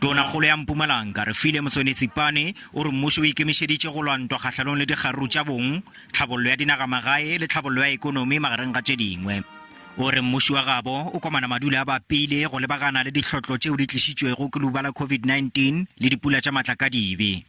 Tonakgolo ya Mpumalanga Refilwe Mtsweni-Tsipane o re mmuso o ikemiseditse go lwantwa kgatlhanong le dikgaru tša bong, tlhabollo ya dinagamagae le tlhabollo ya ikonomi magareng ga tše dingwe. O re mmuso wa gabo o komana madula a bapile go lebagana le ditlhotlo tšeo di tlišitšwego ke luba la COVID-19 le dipula tša matlakadibe.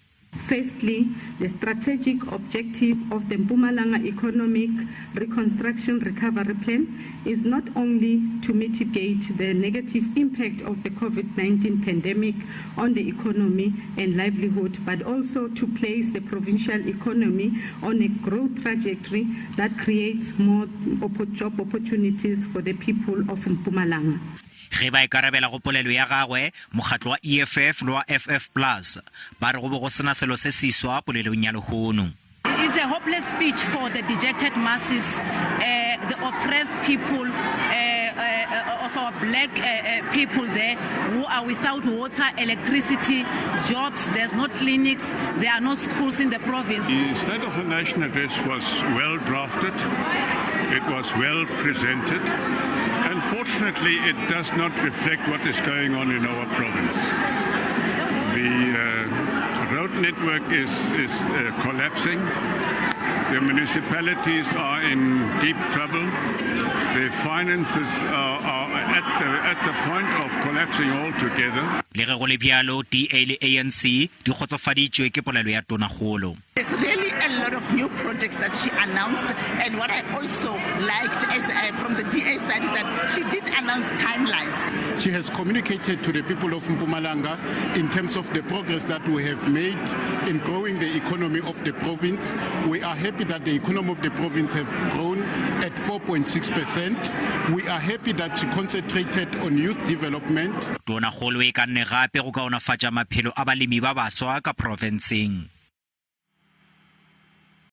Firstly, the strategic objective of the Mpumalanga Economic Reconstruction Recovery Plan is not only to mitigate the negative impact of the COVID-19 pandemic on the economy and livelihood, but also to place the provincial economy on a growth trajectory that creates more job opportunities for the people of Mpumalanga. Ge ba ikarabela go polelo ya gagwe mokgatlo wa EFF le wa FF+ ba re go bo go sena selo se siswa polelong ya lehono. It's a hopeless speech for the dejected masses, the oppressed people of our black people there who are without water, electricity, jobs. There's no clinics, there are no schools in the province. The State of the Nation address was well drafted, it was well presented. Unfortunately, it does not reflect what is going on in our province. The road network is collapsing. The municipalities are in deep trouble. The finances are at the point of collapsing altogether. Le ge go le bjalo DA le ANC di kgotsofaditšwe ke polelo ya tonakgolo. There's really a lot of new projects that she announced, and what I also liked from the DA side is that she did announce timelines. She has communicated to the people of Mpumalanga in terms of the progress that we have made in growing the economy of the province. We are happy that the economy of the province have grown at 4.6%. We are happy that she concentrated on youth development. Tonakgolo e ka nne gape go kaonafatša maphelo a balemi ba baswa ka profenseng.